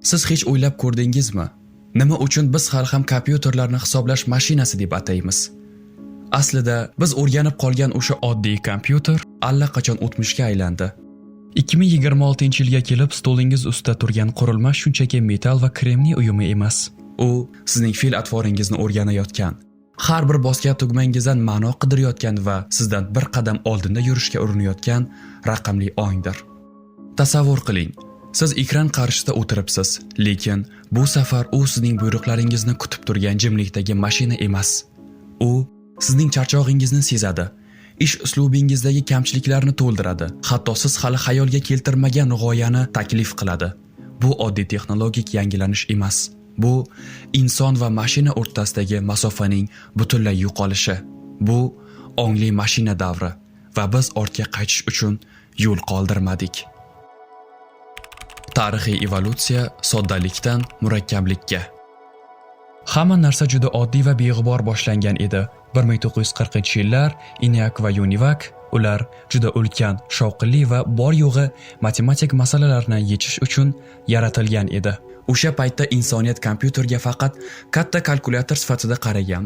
Siz hech o'ylab ko'rdingizmi? Nima uchun biz hali ham kompyuterlarni hisoblash mashinasi deb ataymiz? Aslida biz o'rganib qolgan o'sha oddiy kompyuter allaqachon o'tmishga aylandi. 2026-yilga kelib stolingiz ustida turgan qurilma shunchaki metal va kremniy uyumi emas. U sizning fe'l-atvoringizni o'rganayotgan, har bir bosgan tugmangizdan ma'no qidirayotgan va sizdan bir qadam oldinda yurishga urinayotgan raqamli ongdir. Tasavvur qiling, siz ekran qarshisida o'tiribsiz, lekin bu safar u sizning buyruqlaringizni kutib turgan jimlikdagi mashina emas. U sizning charchog'ingizni sezadi, ish uslubingizdagi kamchiliklarni to'ldiradi, hatto siz hali xayolga keltirmagan g'oyani taklif qiladi. Bu oddiy texnologik yangilanish emas. Bu inson va mashina o'rtasidagi masofaning butunlay yo'qolishi. Bu ongli mashina davri va biz ortga qaytish uchun yo'l qoldirmadik. Tarixiy evolyutsiya soddalikdan murakkablikka. Hamma narsa juda oddiy va beg'ubor boshlangan edi. 1940-yillar ENIAC va UNIVAC ular juda ulkan, shovqinli va bor yo'g'i matematik masalalarni yechish uchun yaratilgan edi. O'sha paytda insoniyat kompyuterga faqat katta kalkulyator sifatida qaragan.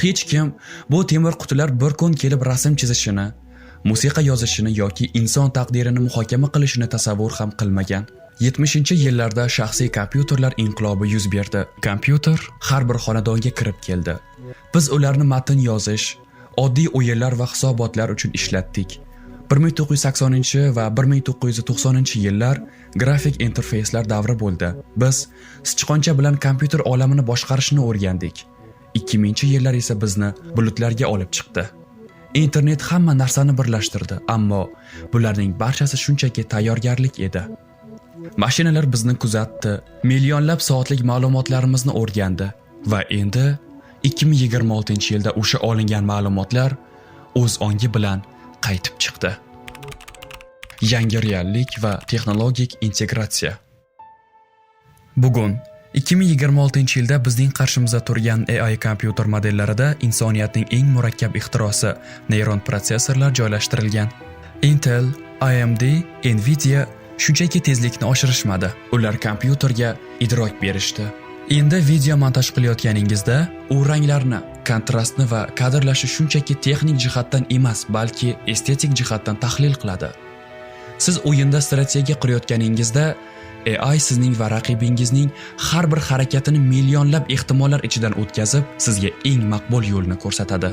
Hech kim bu temir qutilar bir kun kelib rasm chizishini, musiqa yozishini yoki inson taqdirini muhokama qilishini tasavvur ham qilmagan. 70-yillarda shaxsiy kompyuterlar inqilobi yuz berdi. Kompyuter har bir xonadonga kirib keldi. Biz ularni matn yozish, oddiy o'yinlar va hisobotlar uchun ishlatdik. 1980 va 1990-yillar grafik interfeyslar davri bo'ldi. Biz sichqoncha bilan kompyuter olamini boshqarishni o'rgandik. 2000-yillar esa bizni bulutlarga olib chiqdi. Internet hamma narsani birlashtirdi, ammo bularning barchasi shunchaki tayyorgarlik edi. Mashinalar bizni kuzatdi, millionlab soatlik ma'lumotlarimizni o'rgandi va endi 2026-yilda o'sha olingan ma'lumotlar o'z ongi bilan qaytib chiqdi. Yangi reallik va texnologik integratsiya. Bugun 2026-yilda bizning qarshimizda turgan AI kompyuter modellarida insoniyatning eng murakkab ixtirosi neyron protsessorlar joylashtirilgan. Intel, AMD, Nvidia shunchaki tezlikni oshirishmadi. Ular kompyuterga idrok berishdi. Endi video montaj qilayotganingizda u ranglarni, kontrastni va kadrlashni shunchaki texnik jihatdan emas, balki estetik jihatdan tahlil qiladi. Siz o'yinda strategiya qurayotganingizda AI sizning va raqibingizning har bir harakatini millionlab ehtimollar ichidan o'tkazib, sizga eng maqbul yo'lni ko'rsatadi.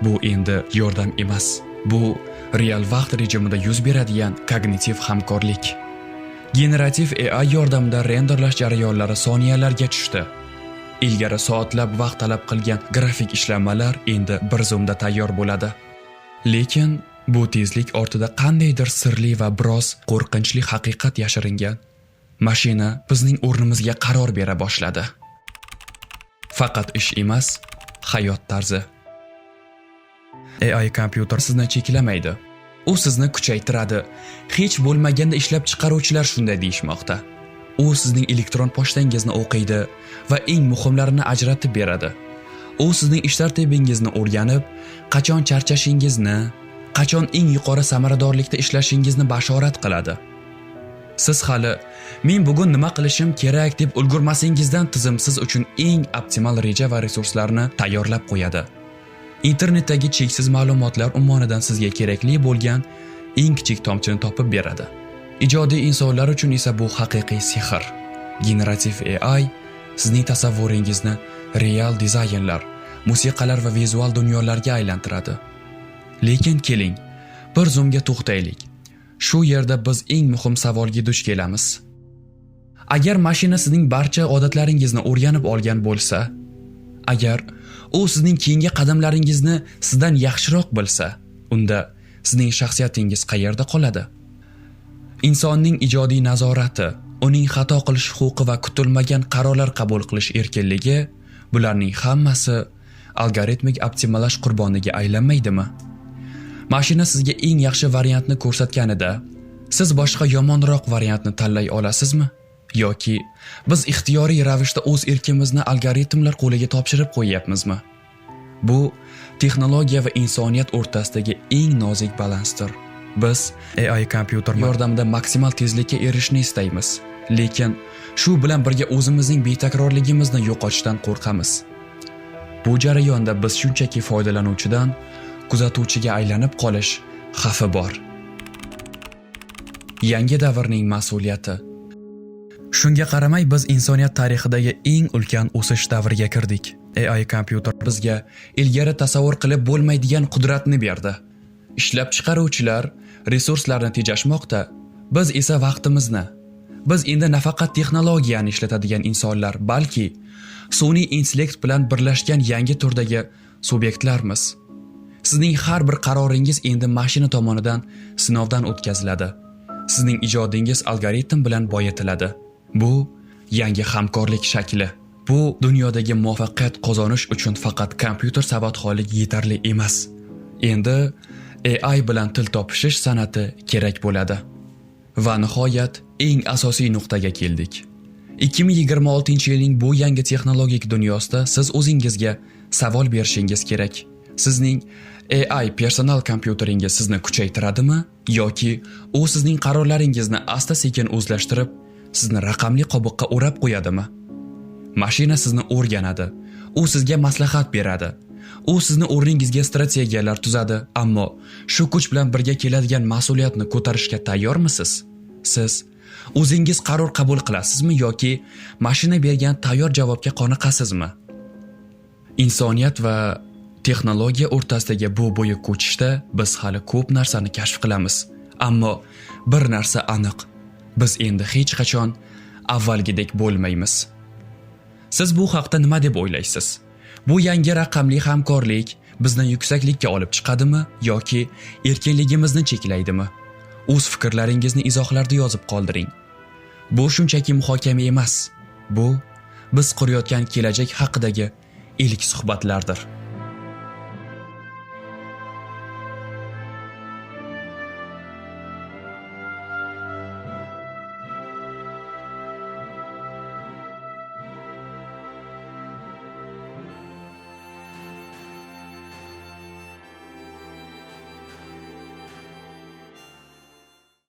Bu endi yordam emas. Bu real vaqt rejimida yuz beradigan kognitiv hamkorlik. Generativ AI yordamida renderlash jarayonlari soniyalarga tushdi. Ilgari soatlab vaqt talab qilgan grafik ishlanmalar endi bir zumda tayyor bo'ladi. Lekin bu tezlik ortida qandaydir sirli va biroz qo'rqinchli haqiqat yashiringan. Mashina bizning o'rnimizga qaror bera boshladi. Faqat ish emas, hayot tarzi. AI kompyuter sizni cheklamaydi. U sizni kuchaytiradi. Hech bo'lmaganda ishlab chiqaruvchilar shunday deyishmoqda. U sizning elektron pochtangizni o'qiydi va eng muhimlarini ajratib beradi. U sizning ish tartibingizni o'rganib, qachon charchashingizni, qachon eng yuqori samaradorlikda ishlashingizni bashorat qiladi. Siz hali men bugun nima qilishim kerak deb ulgurmasingizdan tizim siz uchun eng optimal reja va resurslarni tayyorlab qo'yadi. Internetdagi cheksiz ma'lumotlar ummonidan sizga kerakli bo'lgan eng kichik tomchini topib beradi. Ijodiy insonlar uchun esa bu haqiqiy sehr. Generativ AI sizning tasavvuringizni real dizaynlar, musiqalar va vizual dunyolarga aylantiradi. Lekin keling, bir zoomga to'xtaylik. Shu yerda biz eng muhim savolga duch kelamiz. Agar mashina sizning barcha odatlaringizni o'rganib olgan bo'lsa, agar u sizning keyingi qadamlaringizni sizdan yaxshiroq bilsa, unda sizning shaxsiyatingiz qayerda qoladi? Insonning ijodiy nazorati, uning xato qilish huquqi va kutilmagan qarorlar qabul qilish erkinligi, bularning hammasi algoritmik optimallash qurboniga aylanmaydimi? Mashina sizga eng yaxshi variantni ko'rsatganida, siz boshqa yomonroq variantni tanlay olasizmi? Yoki biz ixtiyoriy ravishda o'z erkimizni algoritmlar qo'liga topshirib qo'yyapmizmi? Bu texnologiya va insoniyat o'rtasidagi eng nozik balansdir. Biz AI kompyuter yordamida maksimal tezlikka erishishni istaymiz. lekin shu bilan birga o'zimizning betakrorligimizni yo'qotishdan qo'rqamiz. Bu jarayonda biz shunchaki foydalanuvchidan kuzatuvchiga aylanib qolish xavfi bor. Yangi davrning mas'uliyati. Shunga qaramay biz insoniyat tarixidagi eng ulkan o'sish davriga kirdik. AI kompyuter bizga ilgari tasavvur qilib bo'lmaydigan qudratni berdi. Ishlab chiqaruvchilar resurslarni tejashmoqda, biz esa vaqtimizni. Biz endi nafaqat texnologiyani ishlatadigan insonlar, balki sun'iy intellekt bilan birlashgan yangi turdagi subyektlarmiz. Sizning har bir qaroringiz endi mashina tomonidan sinovdan o'tkaziladi. Sizning ijodingiz algoritm bilan boyitiladi. Bu yangi hamkorlik shakli. Bu dunyodagi muvaffaqiyat qozonish uchun faqat kompyuter savodxonligi yetarli emas. Endi AI bilan til topishish san'ati kerak bo'ladi. Va nihoyat eng asosiy nuqtaga keldik. 2026-yilning bu yangi texnologik dunyosida siz o'zingizga savol berishingiz kerak. Sizning AI personal kompyuteringiz sizni kuchaytiradimi yoki u sizning qarorlaringizni asta-sekin o'zlashtirib, sizni raqamli qobiqqa o'rab qo'yadimi? Mashina sizni o'rganadi. U sizga maslahat beradi. U sizni o'rningizga strategiyalar tuzadi, ammo shu kuch bilan birga keladigan mas'uliyatni ko'tarishga tayyormisiz? Siz o'zingiz qaror qabul qilasizmi yoki mashina bergan tayyor javobga qoniqasizmi? Insoniyat va texnologiya o'rtasidagi bu buyuk ko'chishda biz hali ko'p narsani kashf qilamiz. Ammo bir narsa aniq. Biz endi hech qachon avvalgidek bo'lmaymiz. Siz bu haqda nima deb o'ylaysiz? Bu yangi raqamli hamkorlik bizni yuksaklikka olib chiqadimi yoki erkinligimizni cheklaydimi? O'z fikrlaringizni izohlarda yozib qoldiring. Bu shunchaki muhokama emas. Bu biz qurayotgan kelajak haqidagi ilk suhbatlardir.